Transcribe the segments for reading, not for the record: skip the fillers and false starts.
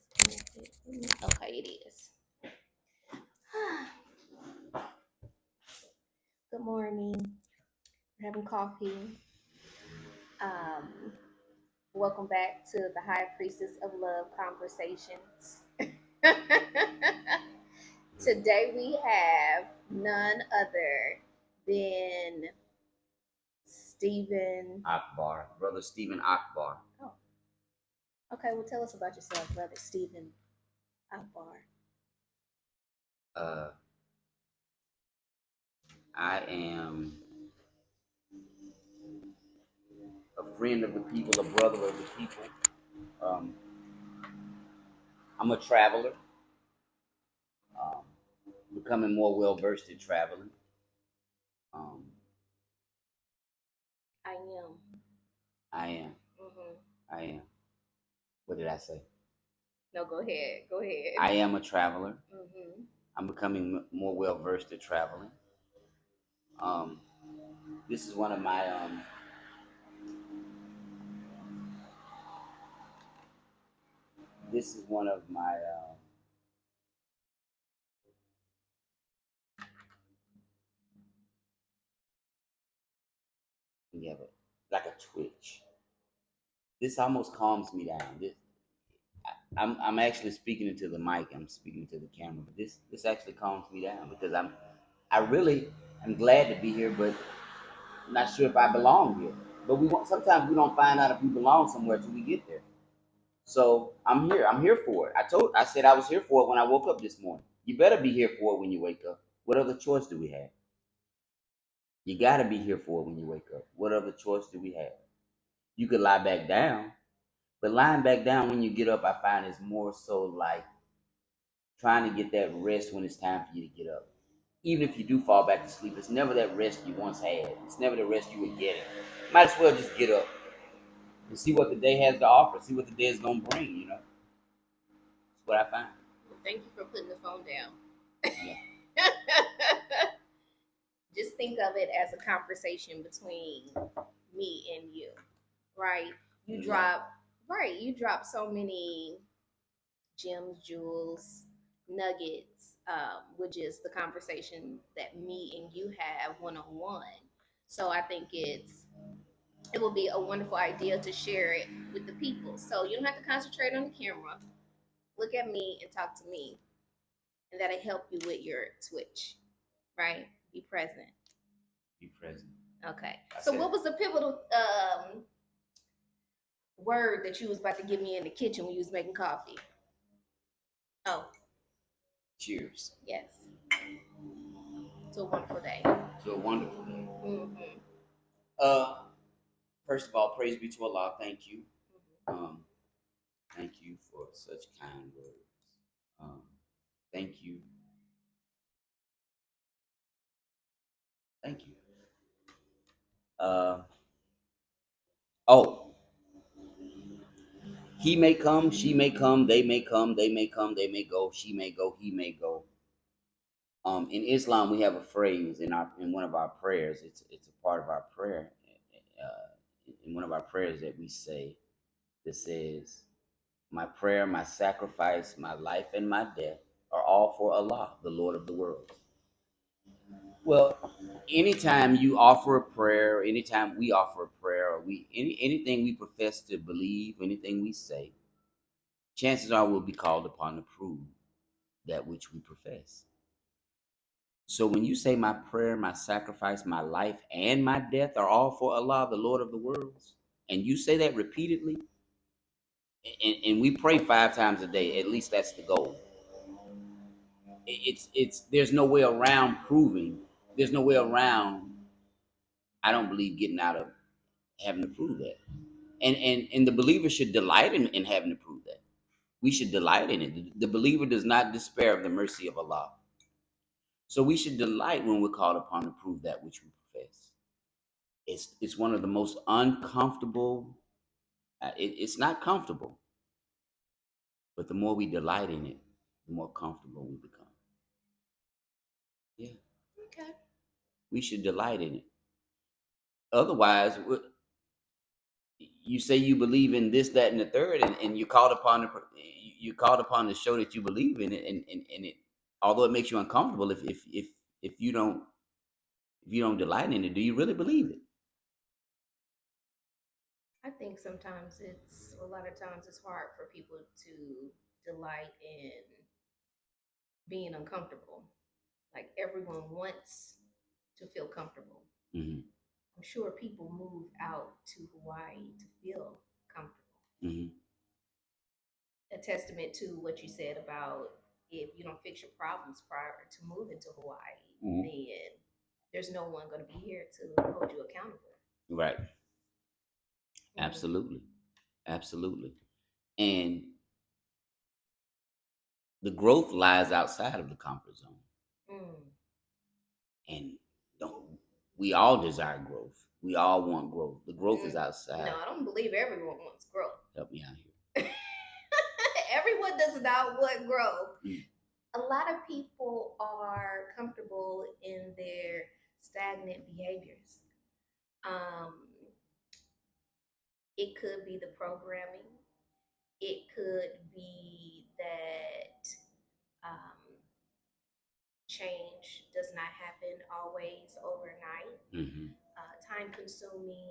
Disconnected. Okay, it is. Good morning. We're having coffee. Um, Welcome back to the High Priestess of Love Conversations. Today we have none other than Stephen Akbar, brother Stephen Akbar. Oh, okay. Well, tell us about yourself, brother Stephen Akbar. Uh, I am a friend of the people, a brother of the people. Um, I'm a traveler, um, becoming more well versed in traveling. Um, I am. I am. Mm-hmm. I am. What did I say? No, go ahead. Go ahead. I am a traveler. Mm-hmm. I'm becoming more well versed in traveling. Um, this is one of my this is one of my yeah, but like a twitch. This almost calms me down. I'm actually speaking into the mic. I'm speaking to the camera, but this actually calms me down because I really am glad to be here, but I'm not sure if I belong here. But sometimes we don't find out if we belong somewhere till we get there. So I'm here. I'm here for it. I said I was here for it when I woke up this morning. You better be here for it when you wake up. What other choice do we have? You got to be here for it when you wake up. What other choice do we have? You could lie back down, but lying back down when you get up, I find is more so like trying to get that rest when it's time for you to get up. Even if you do fall back to sleep, it's never that rest you once had. It's never the rest you were getting. Might as well just get up and see what the day has to offer. See what the day is gonna bring. That's what I find. Well, thank you for putting the phone down. Yeah. Just think of it as a conversation between me and you, right? You drop, right? You drop so many gems, jewels, nuggets, which is the conversation that me and you have one on one. So I think it will be a wonderful idea to share it with the people. So you don't have to concentrate on the camera. Look at me and talk to me, and that'll help you with your switch, right? Be present. Be present. Okay. So what was the pivotal word that you was about to give me in the kitchen when you was making coffee? Oh, Cheers. yes. To a wonderful day. To a wonderful day. Mm-hmm. Uh, First of all, praise be to Allah. Thank you. Um, Thank you for such kind words. Um, Thank you. Thank you. Uh, oh, he may come, she may come, they may come, they may come, they may go, she may go, he may go. In Islam, we have a phrase in one of our prayers. It's a part of our prayer. In one of our prayers that we say that says, "My prayer, my sacrifice, my life, and my death are all for Allah, the Lord of the worlds." Well, anytime you offer a prayer, anytime we offer a prayer, or anything we profess to believe, anything we say, chances are we'll be called upon to prove that which we profess. So when you say my prayer, my sacrifice, my life, and my death are all for Allah, the Lord of the worlds, and you say that repeatedly, and we pray 5 times a day, at least that's the goal. It's there's no way around proving. There's no way around. I don't believe getting out of having to prove that. And the believer should delight in having to prove that. We should delight in it. The believer does not despair of the mercy of Allah. So we should delight when we're called upon to prove that which we profess. It's one of the most uncomfortable. It's not comfortable, but the more we delight in it, the more comfortable we become. Yeah, Okay. we should delight in it. Otherwise, you say you believe in this, that, and the third, and you're called upon to. you're called upon to show that you believe in it, and it, although it makes you uncomfortable, if you don't delight in it, do you really believe it? I think sometimes a lot of times it's hard for people to delight in being uncomfortable. Like everyone wants to feel comfortable. Mm-hmm. I'm sure people move out to Hawaii to feel comfortable. Mm-hmm. A testament to what you said about if you don't fix your problems prior to moving to Hawaii, Mm-hmm. then there's no one going to be here to hold you accountable. Right. Mm. Absolutely. Absolutely. And the growth lies outside of the comfort zone. Mm. And don't we all desire growth? We all want growth. The growth is Mm. outside. No, I don't believe everyone wants growth. Help me out here. Everyone does not want growth. Mm. A lot of people are comfortable in their stagnant behaviors. Um, it could be the programming. It could be that change does not happen always overnight. Mm-hmm. Time consuming,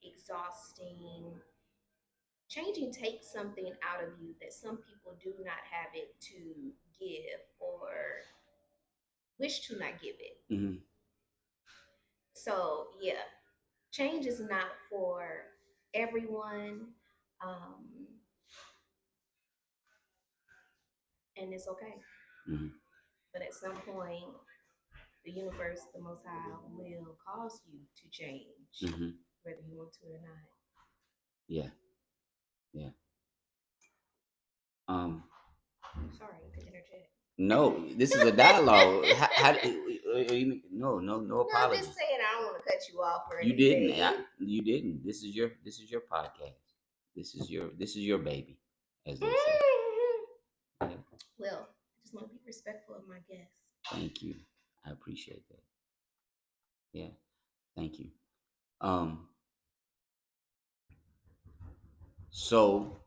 exhausting. Changing takes something out of you that some people do not have it to give or wish to not give it. Mm-hmm. So, yeah, change is not for everyone, um, and it's okay. Mm-hmm. But at some point, the universe, the Most High, will cause you to change, Mm-hmm. whether you want to or not. Yeah. Yeah. Um. Sorry to interject. No, this is a dialogue. No No, I'm apologies. just saying I don't want to cut you off or You didn't. anything. You didn't. This is your podcast. This is your baby, as they say. Mhm. Yeah. Well, I just want to be respectful of my guests. Thank you. I appreciate that. Yeah. Thank you. Um. So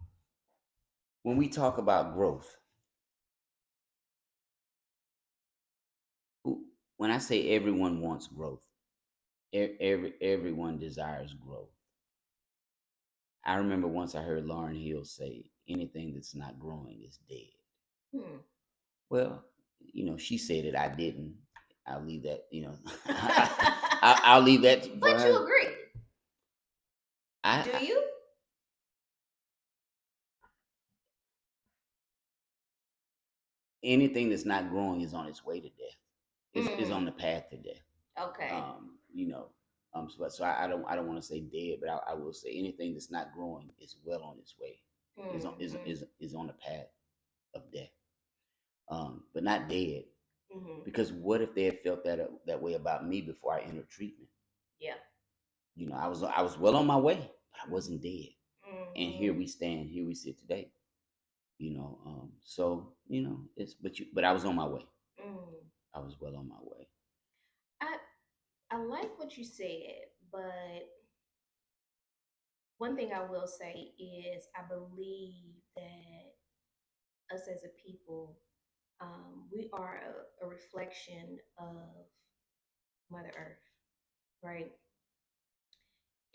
when we talk about growth, when I say everyone wants growth, everyone desires growth. I remember once I heard Lauren Hill say, "Anything that's not growing is dead." Hmm. Well, she said it. I didn't. I'll leave that. I'll leave that for But you her. agree. Do I you? anything that's not growing is on its way to death. Is on Mm. the path to death. Okay. You know. So I don't want to say dead, but I will say anything that's not growing is well on its way. Is on is Mm-hmm. is on the path of death. But not dead. Mm-hmm. Because what if they had felt that way about me before I entered treatment? Yeah. I was well on my way, but I wasn't dead. And here Mm-hmm. we stand, here we sit today. So but I was on my way. Mm. I was well on my way. I I like what you said, but one thing I will say is I believe that us as a people, we are a reflection of Mother Earth, right?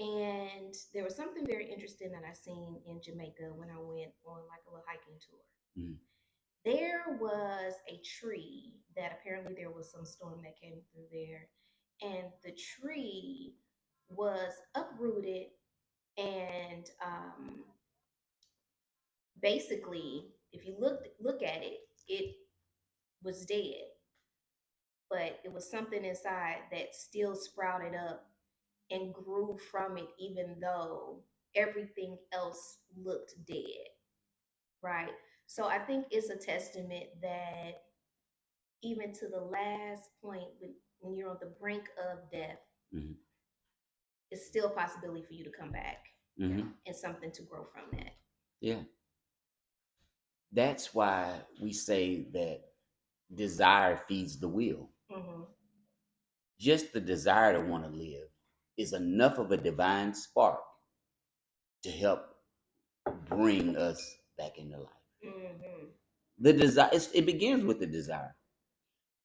And there was something very interesting that I seen in Jamaica when I went on like a little hiking tour. Mm, There was a tree that apparently there was some storm that came through there, and the tree was uprooted and basically, if you look at it, it was dead, but it was something inside that still sprouted up and grew from it, even though everything else looked dead, right? So I think it's a testament that even to the last point, when you're on the brink of death, mhm, it's still a possibility for you to come back mhm. and something to grow from that. Yeah. That's why we say that desire feeds the will. Mm-hmm. Just the desire to want to live is enough of a divine spark to help bring us back into life. Mm-hmm. The desire, it begins with the desire.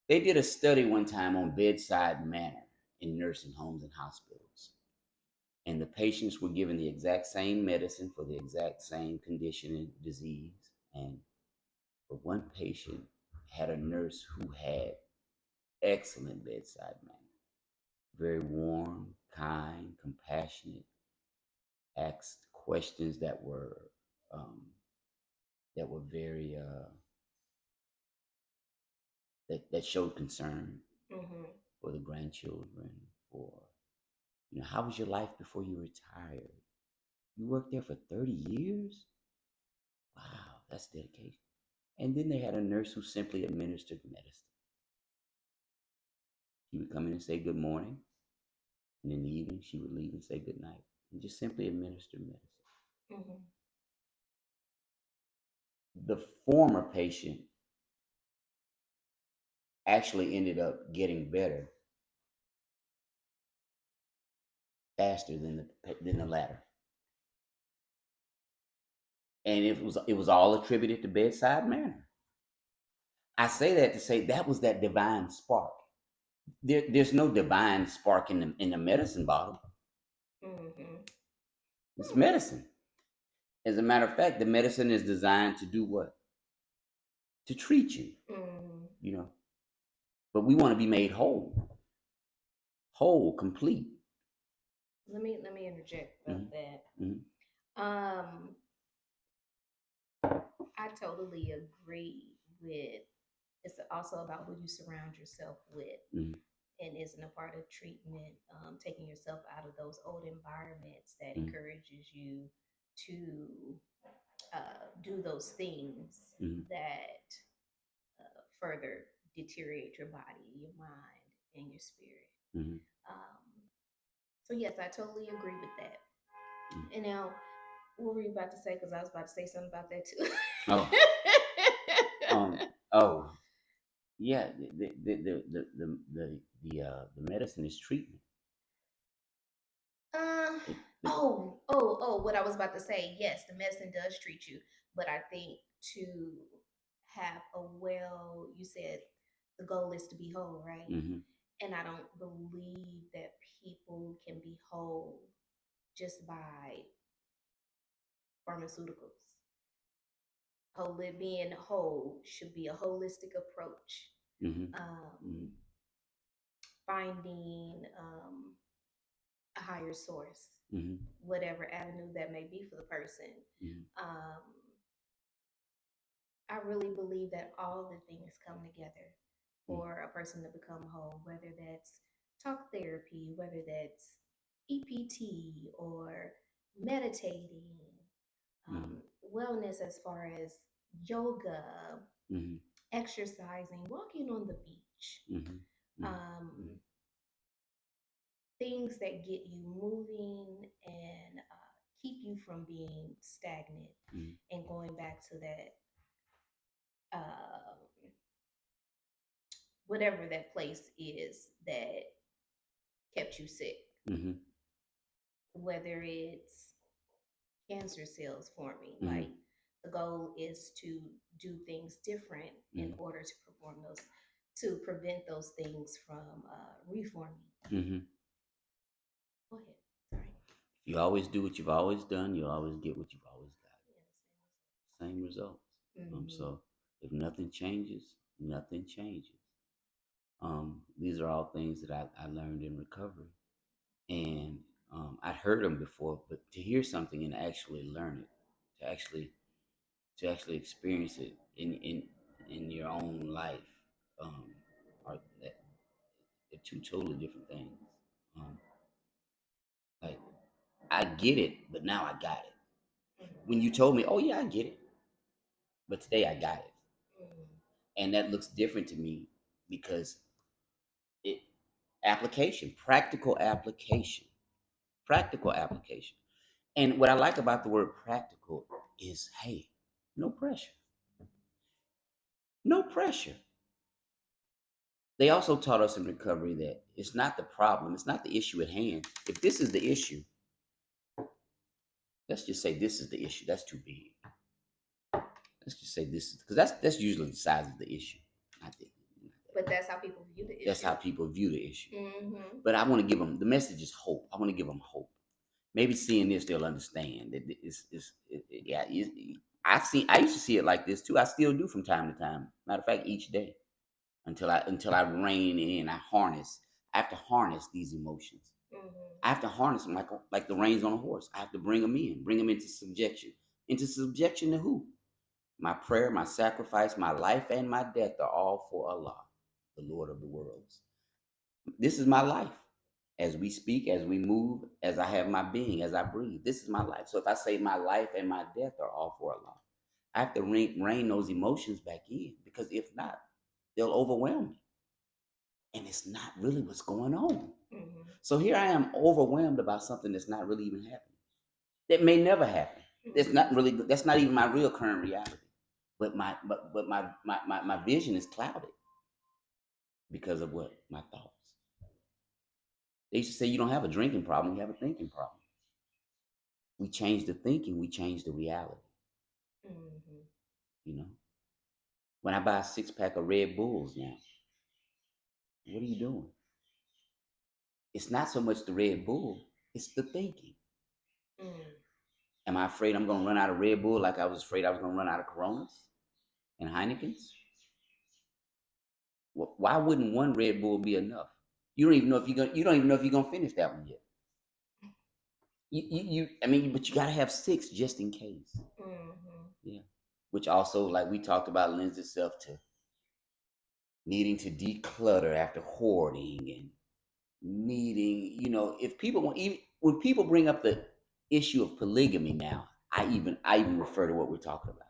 They did a study one time on bedside manner in nursing homes and hospitals. And the patients were given the exact same medicine for the exact same condition and disease. And but one patient had a nurse who had excellent bedside manner, very warm, kind, compassionate, asked questions um, that were very that showed concern Mm-hmm. for the grandchildren. For how was your life before you retired? You worked there for 30 years. Wow, that's dedication. And then they had a nurse who simply administered medicine. She would come in and say good morning, and in the evening she would leave and say good night, and just simply administer medicine. Mm-hmm. The former patient actually ended up getting better faster than the latter, and it was all attributed to bedside manner. I say that to say that was that divine spark. There's no divine spark in the medicine bottle. Mm-hmm. It's Hmm. medicine. As a matter of fact, the medicine is designed to do what? To treat you, Mm-hmm. you know. But we want to be made whole, complete. Let me interject about Mm-hmm. that. Mm-hmm. Um, I totally agree with. It's also about who you surround yourself with, Mm-hmm. and isn't a part of treatment. Taking yourself out of those old environments that Mm-hmm. encourages you to do those things Mm-hmm. that further deteriorate your body, your mind, and your spirit. Mm-hmm. Um, so yes, I totally agree with that. Mm-hmm. And now, what were you about to say? Because I was about to say something about that too. Oh, um, oh, yeah. The medicine is treatment. Um. It, the, Oh. What I was about to say. Yes, the medicine does treat you, but I think to have a well, you said the goal is to be whole, right? mm-hmm. And I don't believe that people can be whole just by pharmaceuticals. Being whole should be a holistic approach. Mm-hmm. Mm-hmm. Um, Finding a higher source, Mm-hmm. whatever avenue that may be for the person. Mm-hmm. Um, I really believe that all the things come together for a person to become whole, whether that's talk therapy, whether that's EPT or meditating, Mm-hmm. wellness as far as yoga, Mm-hmm. exercising, walking on the beach, Mm-hmm. Mm-hmm. um, things that get you moving and keep you from being stagnant Mm-hmm. and going back to that whatever that place is that kept you sick, Mm-hmm. whether it's cancer cells forming. Mm-hmm. Like the goal is to do things different in Mm-hmm. order to perform those, to prevent those things from reforming. Mm-hmm. Go ahead. Sorry. If you always do what you've always done, you'll always get what you've always got. Same results. Yeah, the same result. So if nothing changes, nothing changes. These are all things that I learned in recovery, and I'd heard them before, but to hear something and actually learn it, to actually experience it in your own life, um, are that they're two totally different things. Um, like I get it, but now I got it. Mm-hmm. When you told me, "Oh yeah, I get it," but today I got it, Mm-hmm. and that looks different to me because it application, practical application. And what I like about the word practical is, hey, no pressure, no pressure. They also taught us in recovery that it's not the problem, it's not the issue at hand. If this is the issue, let's just say this is the issue. That's too big. let's just say this, because that's usually the size of the issue. I think. But that's how people view the issue. That's how people view the issue. Mm-hmm. But I want to give them the message is hope. I want to give them hope. Maybe seeing this, they'll understand that yeah. I used to see it like this too. I still do from time to time. Matter of fact, each day until I rein in. I have to harness these emotions. Mm-hmm. I have to harness them like the reins on a horse. I have to bring them into subjection. Into subjection to who? My prayer, my sacrifice, my life, and my death are all for Allah, the Lord of the worlds. This is my life. As we speak, as we move, as I have my being, as I breathe, this is my life. So if I say my life and my death are all for Allah, I have to rein those emotions back in, because if not, they'll overwhelm me. And it's not really what's going on. Mm-hmm. So here I am overwhelmed about something that's not really even happening. That may never happen. That's not even my real current reality. But my vision is clouded because of what? My thoughts. They used to say you don't have a drinking problem, you have a thinking problem. We change the thinking, we change the reality. Mm-hmm. You know? When I buy a 6-pack of Red Bulls now, what are you doing? It's not so much the Red Bull, it's the thinking. Mm. Am I afraid I'm going to run out of Red Bull like I was afraid I was going to run out of Coronas and Heinekens? Why wouldn't one Red Bull be enough? You don't even know if you're gonna finish that one yet. I mean, but you gotta have 6 just in case. Mm-hmm. Yeah. Which also, like we talked about, lends itself to needing to declutter after hoarding and needing, if people want, even when people bring up the issue of polygamy now, I even refer to what we're talking about.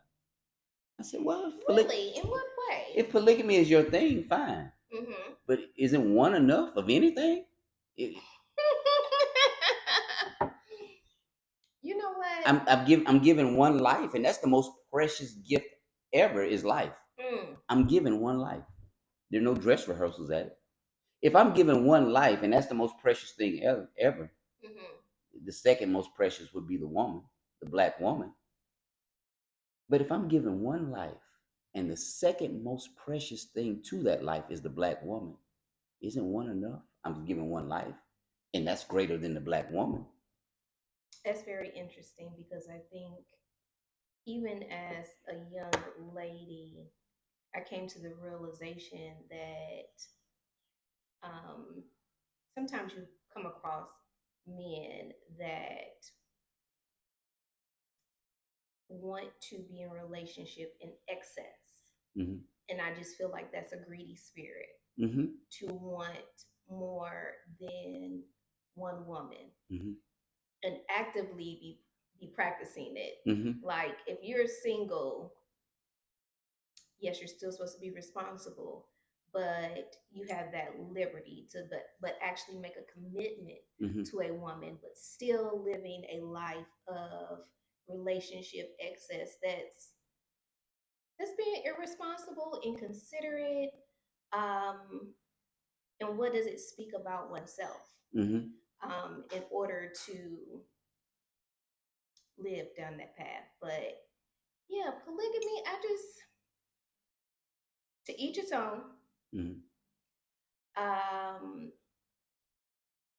I said, well, Really? In what way? if polygamy is your thing, fine. Mm-hmm. But isn't one enough of anything? You know what? I'm given one life, and that's the most precious gift ever is life. Mm. I'm given one life. There are no dress rehearsals at it. If I'm given one life, and that's the most precious thing ever, Mm-hmm. the second most precious would be the woman, the black woman. But if I'm given one life, and the second most precious thing to that life is the black woman, isn't one enough? I'm given one life, and that's greater than the black woman. That's very interesting because I think even as a young lady, I came to the realization that um, sometimes you come across men that want to be in relationship in excess. Mm-hmm. And I just feel like that's a greedy spirit Mm-hmm. to want more than one woman Mm-hmm. and actively be practicing it. Mm-hmm. Like if you're single, yes, you're still supposed to be responsible, but you have that liberty to but actually make a commitment Mm-hmm. to a woman, but still living a life of relationship excess that's being irresponsible, inconsiderate. Um, and what does it speak about oneself? Mm-hmm. In order to live down that path. But yeah, polygamy, I just to each its own. Mm-hmm. Um,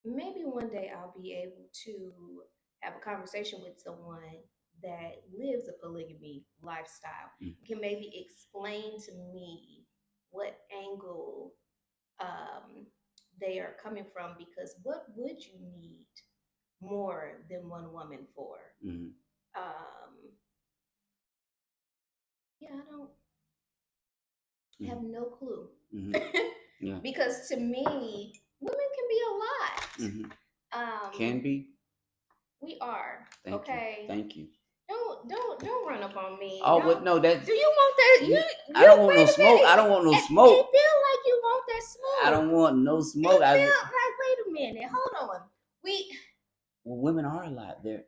maybe one day I'll be able to have a conversation with someone that lives a polygamy lifestyle, can maybe explain to me what angle they are coming from, because what would you need more than one woman for? Mm-hmm. Um, yeah, I don't have Mm-hmm. no clue. Mm-hmm. Yeah. Because to me, women can be a lot. Mm-hmm. Can be. We are. Thank Okay. you. Thank you. Don't run up on me. Oh, Don't, but no, that do you want that? You I don't want wait no a smoke. minute. I don't want no It smoke. feel like you want that smoke. I don't want no smoke. It felt like, wait a minute, hold on. Well, women are a lot. They're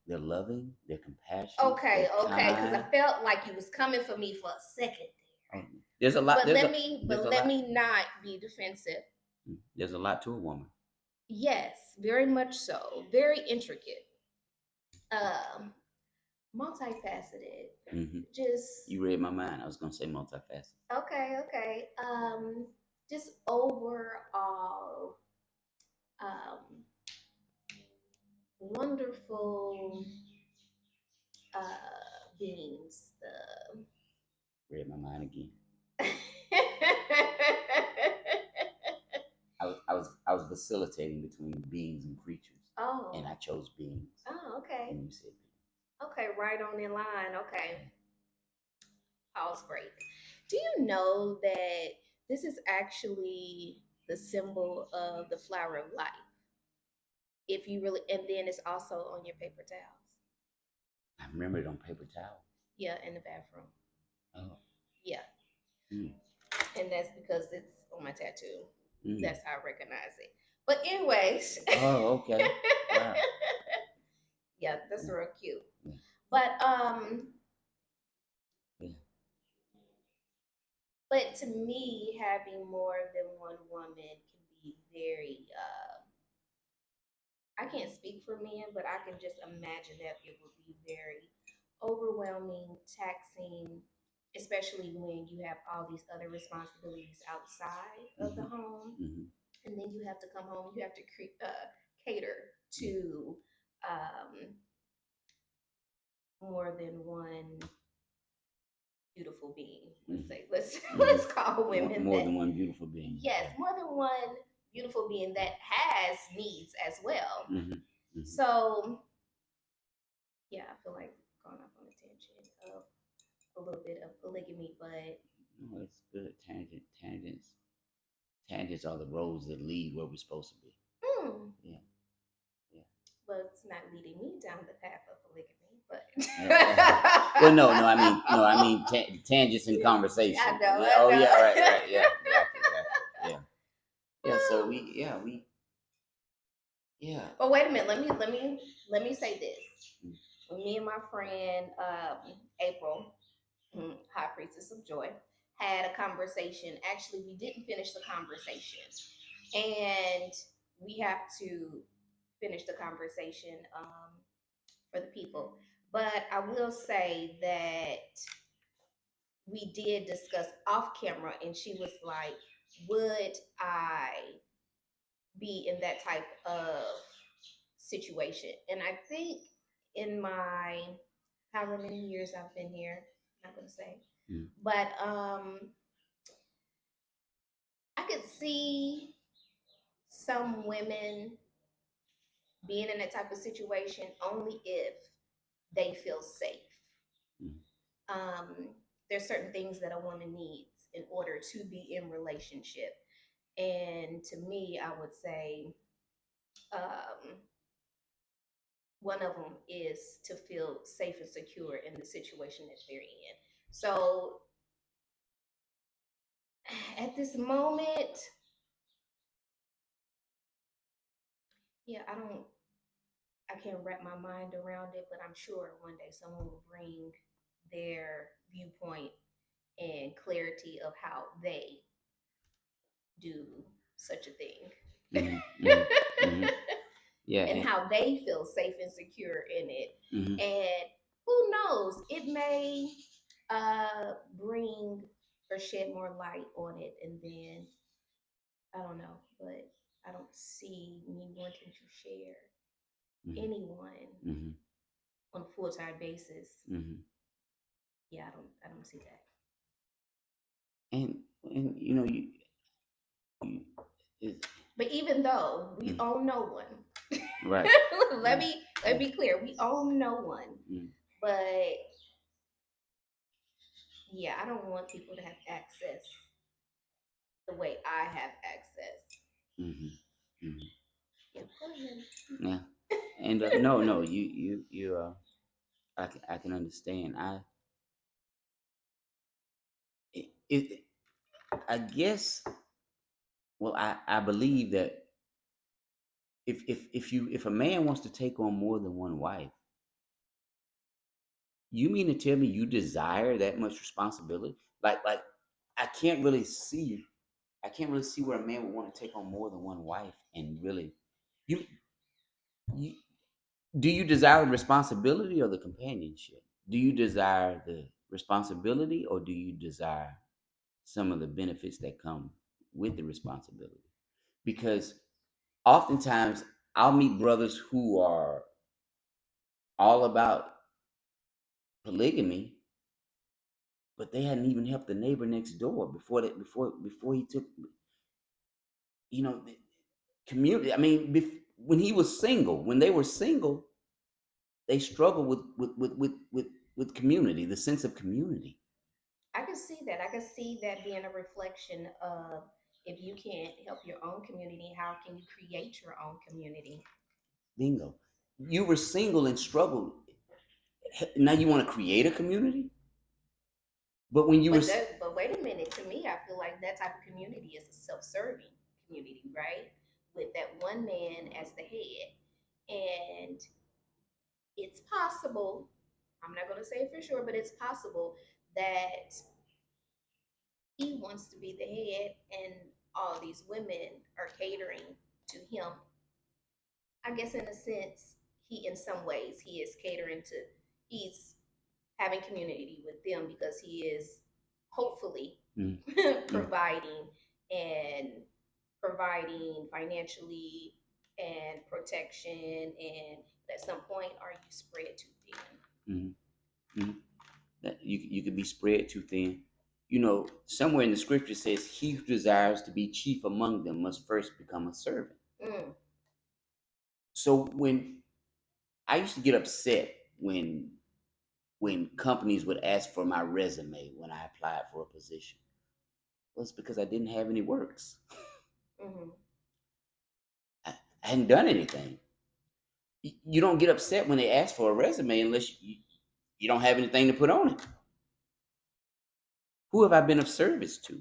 loving. They're compassionate. Okay, they're because I kind. felt like you was coming for me for a second there. There's a lot. But There's let a, me there's but a let lot. me not be defensive. There's a lot to a woman. Yes, very much so. Very intricate. Um, multifaceted. Hmm. Just You read my mind. I was gonna say multifaceted. okay. Just overall, um, wonderful beings. The Read my mind again. oh, I was facilitating between beings and creatures, and I chose beings, okay. and you said beings. Okay, right on in line. Okay. Pause break. Do you know that this is actually the symbol of the flower of life? If you really, and then it's also on your paper towels. I remember it on paper towel. Yeah, in the bathroom. Oh. Yeah, Mm. and that's because it's on my tattoo. Mm. That's how I recognize it. But anyways. Oh, okay. Wow. Yeah, that's real cute. Yeah. But Yeah. but to me, having more than one woman can be very I can't speak for men, but I can just imagine that it would be very overwhelming, taxing, especially when you have all these other responsibilities outside of the home. Mm-hmm. And then you have to come home, you have to cater to um, more than one beautiful being. Let's say, let's call women more that, than one beautiful being. yes, more than one beautiful being that has needs as well. Mm-hmm. Mm-hmm. So yeah, I feel like going off on a tangent of a little bit of polygamy, but No, it's good. Tangents are the roads that lead where we're supposed to be. Yeah. Yeah. well, it's not leading me down the path of polygamy, but Well, I mean tangents in conversation. I know. Yeah. Oh, yeah, right. Yeah, exactly. Yeah. So yeah. But wait a minute. Let me say this. When me and my friend April, High Priestess of Joy, had a conversation. Actually, we didn't finish the conversation, and we have to finish the conversation for the people. But I will say that we did discuss off camera, and she was like, "Would I be in that type of situation?" And I think in my however many years I've been here, I'm not gonna say, but I could see some women being in that type of situation only if they feel safe. Mm. There's certain things that a woman needs in order to be in relationship, and to me, I would say um, one of them is to feel safe and secure in the situation that they're in. So at this moment, yeah, I can't wrap my mind around it, but I'm sure one day someone will bring their viewpoint and clarity of how they do such a thing. Mm-hmm. Mm-hmm. Yeah. And how they feel safe and secure in it. Mm-hmm. And who knows, it may bring or shed more light on it. And then, I don't know, but I don't see me wanting to share anyone on a full time basis. Yeah, I don't see that. And you know you it, But even though we own no one, right. let me be clear, we own no one. But yeah, I don't want people to have access the way I have access. Mm-hmm. Mm-hmm. Yeah, go ahead. Yeah. And no, you I can understand. It I guess, well, I believe that if a man wants to take on more than one wife, you mean to tell me you desire that much responsibility? Like I can't really see where a man would want to take on more than one wife and really you you do you desire the responsibility or the companionship? Do you desire the responsibility, or do you desire some of the benefits that come with the responsibility? Because oftentimes I'll meet brothers who are all about polygamy, but they hadn't even helped the neighbor next door before he took, the community. I mean, when he was single, when they were single, they struggled with community, the sense of community. I can see that. I can see that being a reflection of, if you can't help your own community, how can you create your own community? Bingo. You were single and struggled. Now you want to create a community, but when you were But wait a minute. To me, I feel like that type of community is a self-serving community, right? With that one man as the head, and it's possible. I'm not going to say for sure, but it's possible that he wants to be the head, and all these women are catering to him. I guess in a sense, in some ways, he is catering to, he's having community with them because he is hopefully mm, mm, providing and providing financially and protection. And at some point, are you spread too thin? mm, mm, that you could be spread too thin. Somewhere in the scripture says, "He who desires to be chief among them must first become a servant." Mm, So when I used to get upset when companies would ask for my resume when I applied for a position, well, it's because I didn't have any works. mm-hmm. I hadn't done anything. You don't get upset when they ask for a resume unless you don't have anything to put on it. Who have I been of service to?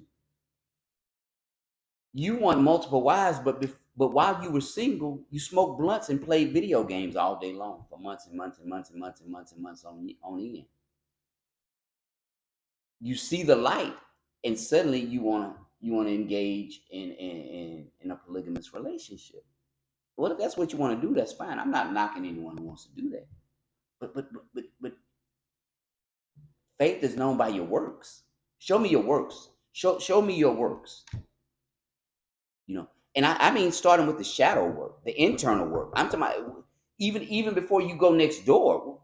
You want multiple wives, but while you were single, you smoked blunts and played video games all day long for months and months and months and months and months and months on end. You see the light, and suddenly you want to engage in a polygamous relationship. Well, if that's what you want to do, that's fine. I'm not knocking anyone who wants to do that. But faith is known by your works. Show me your works. Show me your works. And I mean, starting with the shadow work, the internal work. I'm talking about even before you go next door.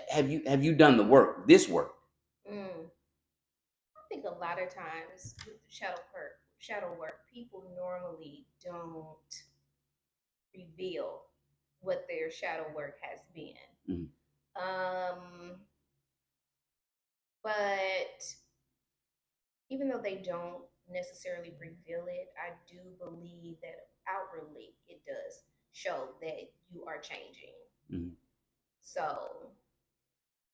Have you done the work? This work. Mm. I think a lot of times with the shadow work, people normally don't reveal what their shadow work has been. Mm-hmm. Um, but even though they don't necessarily reveal it, I do believe that outwardly it does show that you are changing. Mm-hmm. So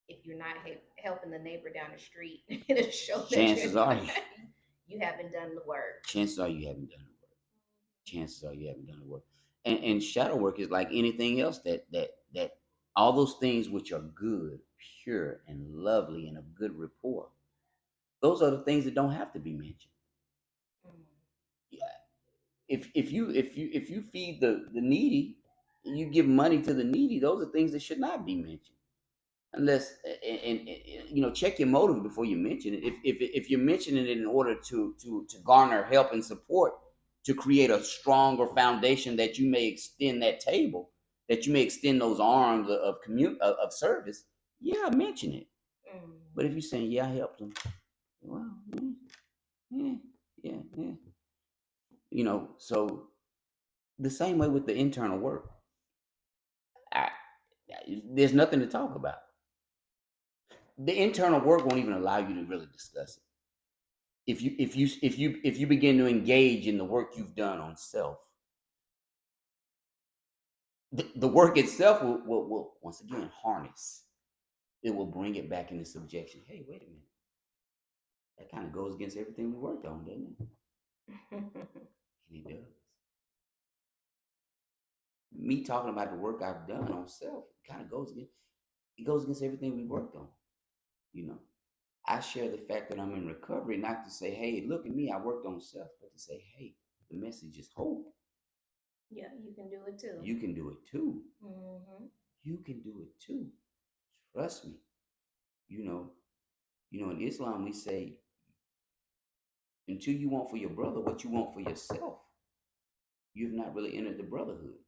if you're not helping the neighbor down the street, it'll show that Chances are, you haven't done the work. chances are you haven't done the work. Chances are you haven't done the work. And shadow work is like anything else that all those things which are good, pure, and lovely, and of good rapport. Those are the things that don't have to be mentioned. Mm. Yeah. If you feed the needy, you give money to the needy. Those are things that should not be mentioned, unless and check your motive before you mention it. If you're mentioning it in order to garner help and support, to create a stronger foundation that you may extend that table, that you may extend those arms of service, yeah, mention it. Mm. But if you're saying, yeah, I helped them, well, yeah, yeah, yeah, so the same way with the internal work. I, there's nothing to talk about. The internal work won't even allow you to really discuss it. If you begin to engage in the work you've done on self, the work itself will once again harness. It will bring it back into subjection. Hey, wait a minute. That kind of goes against everything we worked on, doesn't it? And it does. Me talking about the work I've done on self kind of goes against everything we worked on. You know, I share the fact that I'm in recovery, not to say, hey, look at me, I worked on self, but to say, hey, the message is hope. Yeah, you can do it too. You can do it too. Mm-hmm. You can do it too. Trust me. You know, in Islam we say, until you want for your brother what you want for yourself, you've not really entered the brotherhood.